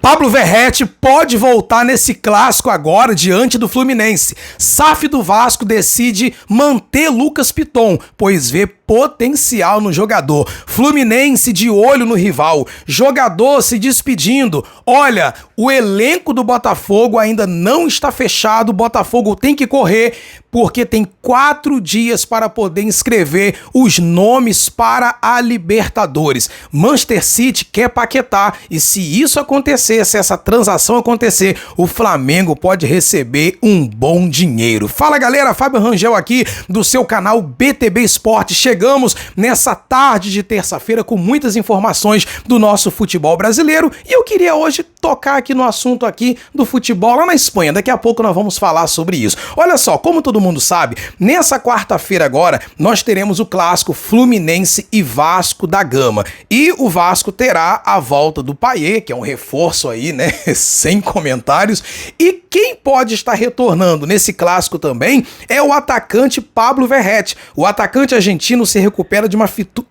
Pablo Verratti pode voltar nesse clássico agora diante do Fluminense. SAF do Vasco decide manter Lucas Piton, pois vê potencial no jogador. Fluminense de olho no rival. Jogador se despedindo. Olha, o elenco do Botafogo ainda não está fechado. O Botafogo tem que correr porque tem 4 dias para poder inscrever os nomes para a Libertadores. Manchester City quer Paquetá e se isso acontecer, se essa transação acontecer, o Flamengo pode receber um bom dinheiro. Fala galera, Fábio Rangel aqui do seu canal BTB Esporte. Chegamos nessa tarde de terça-feira com muitas informações do nosso futebol brasileiro e eu queria hoje tocar aqui no assunto aqui do futebol lá na Espanha. Daqui a pouco nós vamos falar sobre isso. Olha só, como todo mundo sabe, nessa quarta-feira agora nós teremos o clássico Fluminense e Vasco da Gama. E o Vasco terá a volta do Payet, que é um reforço aí, né, sem comentários. E quem pode estar retornando nesse clássico também é o atacante Pablo Verratti. O atacante argentino se recupera de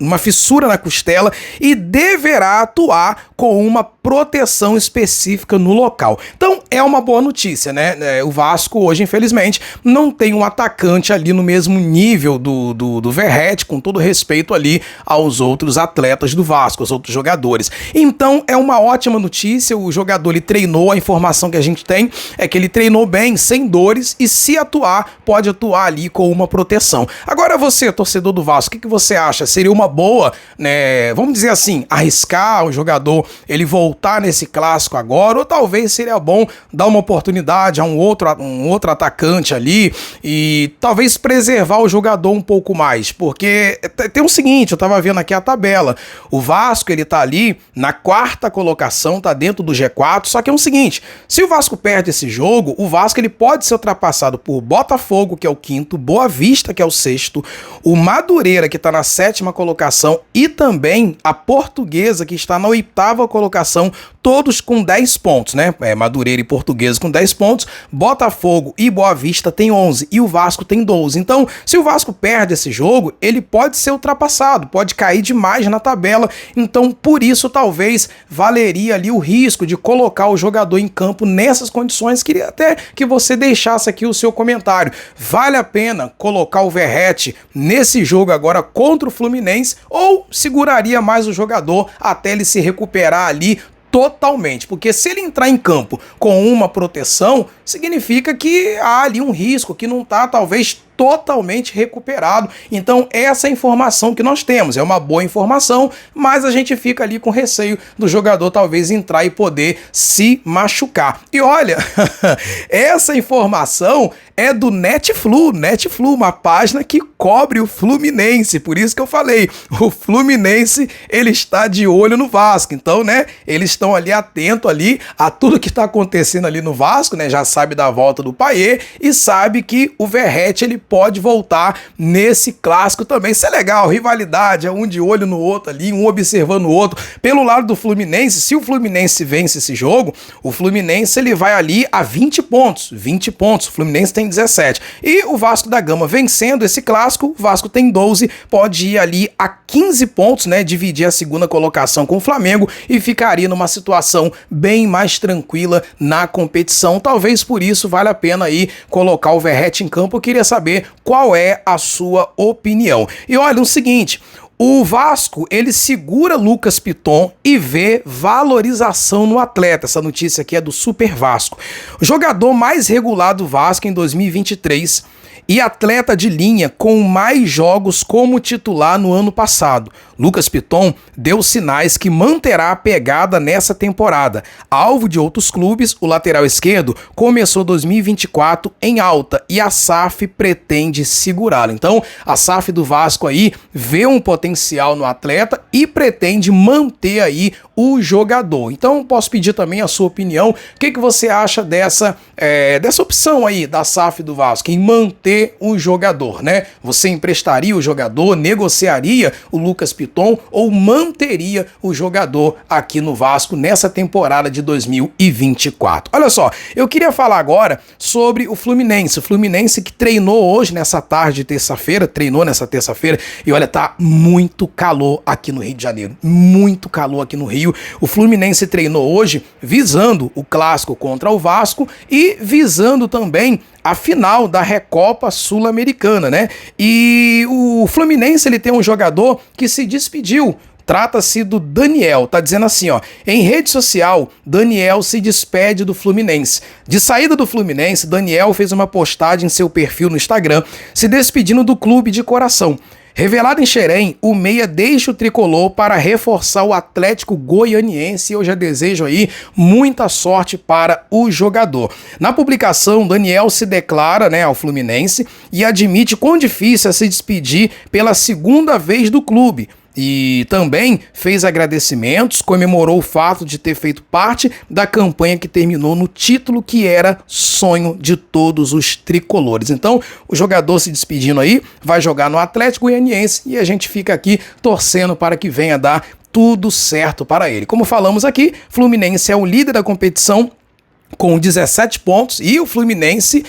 uma fissura na costela e deverá atuar com uma proteção específica no local. Então é uma boa notícia, né? O Vasco hoje, infelizmente, não tem um atacante ali no mesmo nível do Verratti, com todo respeito ali aos outros atletas do Vasco, aos outros jogadores. Então é uma ótima notícia, o jogador ele treinou, a informação que a gente tem é que ele treinou bem, sem dores, e se atuar, pode atuar ali com uma proteção. Agora você, torcedor do Vasco, o que você acha? Seria uma boa, né, vamos dizer assim, arriscar o jogador ele voltar nesse clássico agora, ou talvez seria bom dar uma oportunidade a um outro atacante ali e talvez preservar o jogador um pouco mais, porque tem o seguinte, eu tava vendo aqui a tabela, o Vasco ele tá ali na 4ª colocação, tá dentro do G4, só que é o seguinte, se o Vasco perde esse jogo, o Vasco ele pode ser ultrapassado por Botafogo, que é o 5º, Boa Vista, que é o 6º, o Madureira, que tá na 7ª colocação, e também a Portuguesa, que está na 8ª colocação, todos com 10 pontos, né? Madureira e Portuguesa com 10 pontos, Botafogo e Boa Vista tem 11 e o Vasco tem 12. Então, se o Vasco perde esse jogo, ele pode ser ultrapassado, pode cair demais na tabela. Então, por isso, talvez valeria ali o risco de colocar o jogador em campo nessas condições. Queria até que você deixasse aqui o seu comentário. Vale a pena colocar o Verratti nesse jogo agora contra o Fluminense ou seguraria mais o jogador até ele se recuperar ali totalmente, porque se ele entrar em campo com uma proteção, significa que há ali um risco que não está talvez totalmente recuperado. Então essa é a informação que nós temos, é uma boa informação, mas a gente fica ali com receio do jogador talvez entrar e poder se machucar. E olha, essa informação é do Netflu, uma página que cobre o Fluminense, por isso que eu falei, o Fluminense ele está de olho no Vasco, então, né, eles estão ali atentos ali a tudo que está acontecendo ali no Vasco, né, já sabe da volta do Payet e sabe que o Verratti ele pode voltar nesse clássico também. Isso é legal, rivalidade, é um de olho no outro ali, um observando o outro. Pelo lado do Fluminense, se o Fluminense vence esse jogo, o Fluminense ele vai ali a 20 pontos, o Fluminense tem 17. E o Vasco da Gama vencendo esse clássico, o Vasco tem 12, pode ir ali a 15 pontos, né, dividir a 2ª colocação com o Flamengo e ficaria numa situação bem mais tranquila na competição. Talvez por isso vale a pena aí colocar o Verratti em campo. Eu queria saber qual é a sua opinião. E olha o seguinte, o Vasco, ele segura Lucas Piton e vê valorização no atleta. Essa notícia aqui é do Super Vasco. O jogador mais regular do Vasco em 2023 e atleta de linha com mais jogos como titular no ano passado. Lucas Piton deu sinais que manterá a pegada nessa temporada. Alvo de outros clubes, o lateral esquerdo começou 2024 em alta e a SAF pretende segurá-lo. Então, a SAF do Vasco aí vê um potencial no atleta e pretende manter aí o jogador. Então, posso pedir também a sua opinião. O que você acha dessa opção aí da SAF do Vasco, em manter manter o jogador, né? Você emprestaria o jogador, negociaria o Lucas Piton ou manteria o jogador aqui no Vasco nessa temporada de 2024? Olha só, eu queria falar agora sobre o Fluminense que treinou hoje nessa tarde de terça-feira, e olha, tá muito calor aqui no Rio de Janeiro, muito calor aqui no Rio. O Fluminense treinou hoje visando o clássico contra o Vasco e visando também a final da Recopa Sul-Americana, né? E o Fluminense, ele tem um jogador que se despediu. Trata-se do Daniel, tá dizendo assim, ó, em rede social, Daniel se despede do Fluminense. De saída do Fluminense, Daniel fez uma postagem em seu perfil no Instagram, se despedindo do clube de coração. Revelado em Xerém, o meia deixa o tricolor para reforçar o Atlético Goianiense e eu já desejo aí muita sorte para o jogador. Na publicação, Daniel se declara, né, ao Fluminense e admite quão difícil é se despedir pela segunda vez do clube. E também fez agradecimentos, comemorou o fato de ter feito parte da campanha que terminou no título que era sonho de todos os tricolores. Então, o jogador se despedindo aí, vai jogar no Atlético Goianiense e a gente fica aqui torcendo para que venha dar tudo certo para ele. Como falamos aqui, Fluminense é o líder da competição com 17 pontos e o Fluminense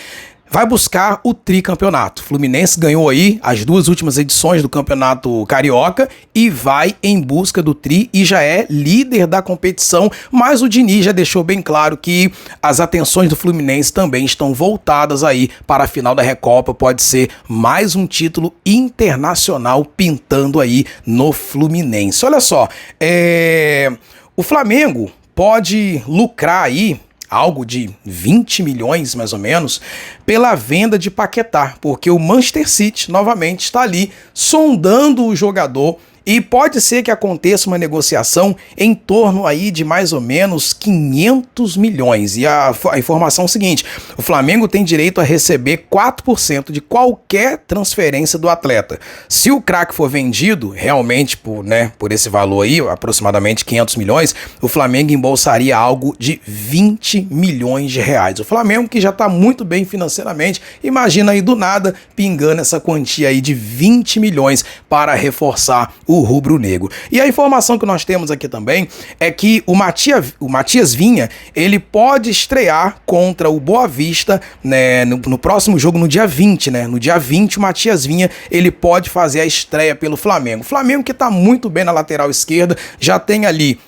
vai buscar o tricampeonato. O Fluminense ganhou aí as duas últimas edições do Campeonato Carioca e vai em busca do tri e já é líder da competição, mas o Diniz já deixou bem claro que as atenções do Fluminense também estão voltadas aí para a final da Recopa, pode ser mais um título internacional pintando aí no Fluminense. Olha só, o Flamengo pode lucrar aí algo de 20 milhões, mais ou menos, pela venda de Paquetá, porque o Manchester City, novamente, está ali sondando o jogador e pode ser que aconteça uma negociação em torno aí de mais ou menos 500 milhões. E a informação é o seguinte, o Flamengo tem direito a receber 4% de qualquer transferência do atleta. Se o craque for vendido, realmente por esse valor aí, aproximadamente 500 milhões, o Flamengo embolsaria algo de 20 milhões de reais. O Flamengo, que já está muito bem financeiramente, imagina aí do nada pingando essa quantia aí de 20 milhões para reforçar o rubro-negro. E a informação que nós temos aqui também é que o Matias Vinha, ele pode estrear contra o Boa Vista, né, no próximo jogo, no dia 20, né? No dia 20, o Matias Vinha, ele pode fazer a estreia pelo Flamengo. O Flamengo que tá muito bem na lateral esquerda, já tem ali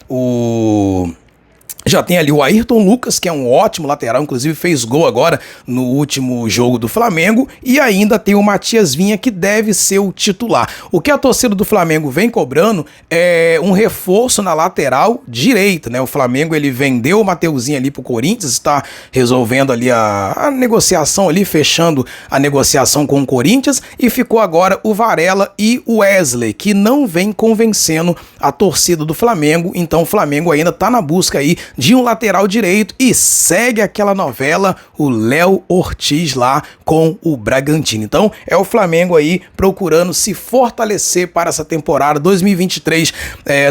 o Ayrton Lucas, que é um ótimo lateral, inclusive fez gol agora no último jogo do Flamengo, e ainda tem o Matias Vinha, que deve ser o titular. O que a torcida do Flamengo vem cobrando é um reforço na lateral direita, né? O Flamengo, ele vendeu o Mateuzinho ali pro Corinthians, está resolvendo ali a negociação ali, fechando a negociação com o Corinthians, e ficou agora o Varela e o Wesley, que não vem convencendo a torcida do Flamengo, então o Flamengo ainda tá na busca aí de um lateral direito e segue aquela novela, o Léo Ortiz lá com o Bragantino. Então é o Flamengo aí procurando se fortalecer para essa temporada 2023.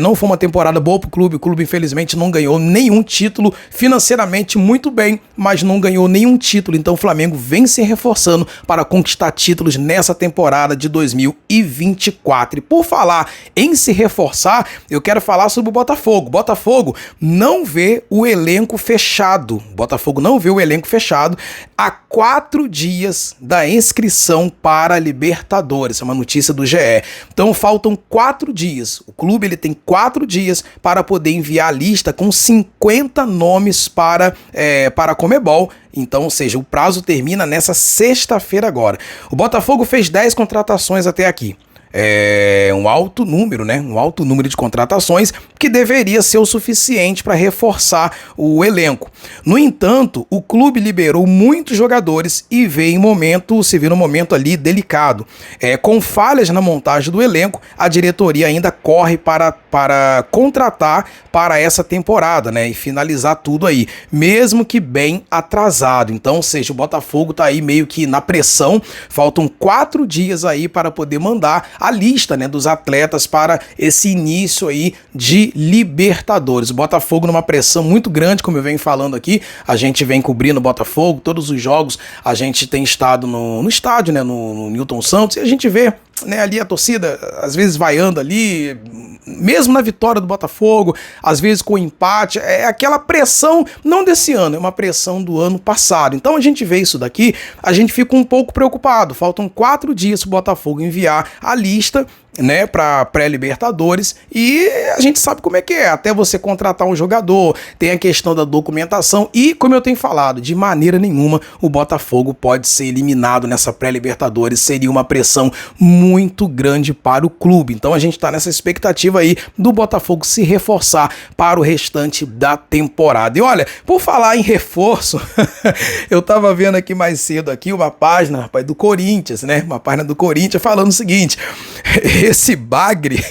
Não foi uma temporada boa pro clube, o clube infelizmente não ganhou nenhum título, financeiramente muito bem, mas não ganhou nenhum título, então o Flamengo vem se reforçando para conquistar títulos nessa temporada de 2024. E por falar em se reforçar, eu quero falar sobre o Botafogo. O Botafogo não vê o elenco fechado. O Botafogo não vê o elenco fechado há 4 dias da inscrição para a Libertadores. É uma notícia do GE. Então faltam 4 dias. O clube, ele tem 4 dias para poder enviar a lista com 50 nomes para a Conmebol. Então, ou seja, o prazo termina nessa sexta-feira agora. O Botafogo fez 10 contratações até aqui. Um alto número, né? Um alto número de contratações que deveria ser o suficiente para reforçar o elenco. No entanto, o clube liberou muitos jogadores e se vê num momento ali delicado. Com falhas na montagem do elenco, a diretoria ainda corre para contratar para essa temporada, né? E finalizar tudo aí, mesmo que bem atrasado. Então, ou seja, o Botafogo tá aí meio que na pressão. Faltam 4 dias aí para poder mandar a lista, né, dos atletas para esse início aí de Libertadores. O Botafogo numa pressão muito grande, como eu venho falando aqui, a gente vem cobrindo o Botafogo, todos os jogos a gente tem estado no estádio, né, no Newton Santos, e a gente vê, né, ali a torcida às vezes vaiando ali, mesmo na vitória do Botafogo, às vezes com empate, é aquela pressão, não desse ano, é uma pressão do ano passado. Então a gente vê isso daqui, a gente fica um pouco preocupado. Faltam 4 dias para o Botafogo enviar a lista, né, para pré-Libertadores, e a gente sabe como é que é, até você contratar um jogador, tem a questão da documentação, e como eu tenho falado, de maneira nenhuma o Botafogo pode ser eliminado nessa pré-Libertadores, seria uma pressão muito grande para o clube. Então a gente tá nessa expectativa aí do Botafogo se reforçar para o restante da temporada. E olha, por falar em reforço, eu tava vendo aqui mais cedo aqui uma página, rapaz, do Corinthians, né, uma página do Corinthians falando o seguinte: esse Bagre,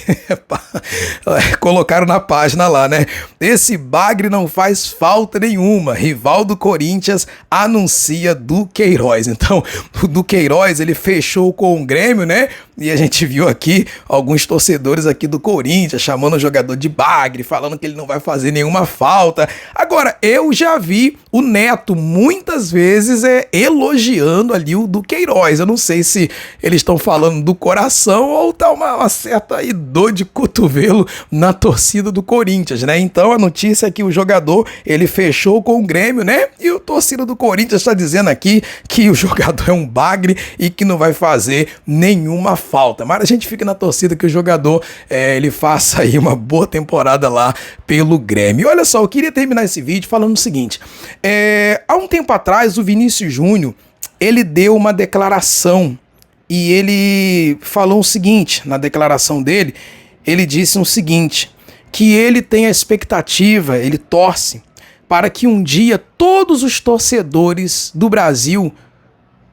colocaram na página lá, né? Esse Bagre não faz falta nenhuma. Rival do Corinthians anuncia Duqueiroz. Então, o Duqueiroz, ele fechou com o Grêmio, né? E a gente viu aqui alguns torcedores aqui do Corinthians chamando o jogador de Bagre, falando que ele não vai fazer nenhuma falta. Agora, eu já vi o Neto muitas vezes elogiando ali o Duqueiroz. Eu não sei se eles estão falando do coração ou tá uma certa aí dor de cotovelo na torcida do Corinthians, né? Então a notícia é que o jogador, ele fechou com o Grêmio, né? E o torcida do Corinthians está dizendo aqui que o jogador é um Bagre e que não vai fazer nenhuma falta. Mas a gente fica na torcida que o jogador ele faça aí uma boa temporada lá pelo Grêmio. E olha só, eu queria terminar esse vídeo falando o seguinte: há um tempo atrás o Vinícius Júnior, ele deu uma declaração. E ele falou o seguinte, na declaração dele, ele disse o seguinte, que ele tem a expectativa, ele torce para que um dia todos os torcedores do Brasil,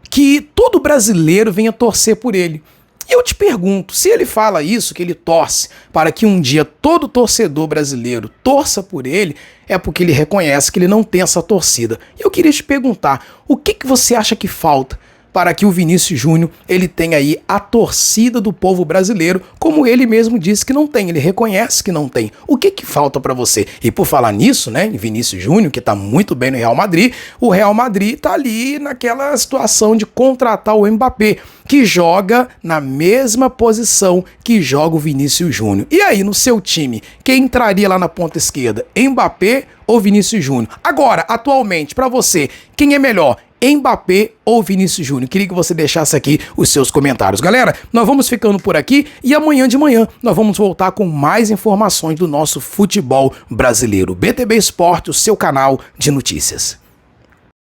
que todo brasileiro venha torcer por ele. E eu te pergunto, se ele fala isso, que ele torce para que um dia todo torcedor brasileiro torça por ele, é porque ele reconhece que ele não tem essa torcida. E eu queria te perguntar, o que você acha que falta para que o Vinícius Júnior ele tenha aí a torcida do povo brasileiro, como ele mesmo disse que não tem, ele reconhece que não tem. O que falta para você? E por falar nisso, né, em Vinícius Júnior, que tá muito bem no Real Madrid, o Real Madrid tá ali naquela situação de contratar o Mbappé, que joga na mesma posição que joga o Vinícius Júnior. E aí, no seu time, quem entraria lá na ponta esquerda? Mbappé ou Vinícius Júnior? Agora, atualmente, para você, quem é melhor? Mbappé ou Vinícius Júnior? Queria que você deixasse aqui os seus comentários. Galera, nós vamos ficando por aqui e amanhã de manhã nós vamos voltar com mais informações do nosso futebol brasileiro. BTB Esporte, o seu canal de notícias.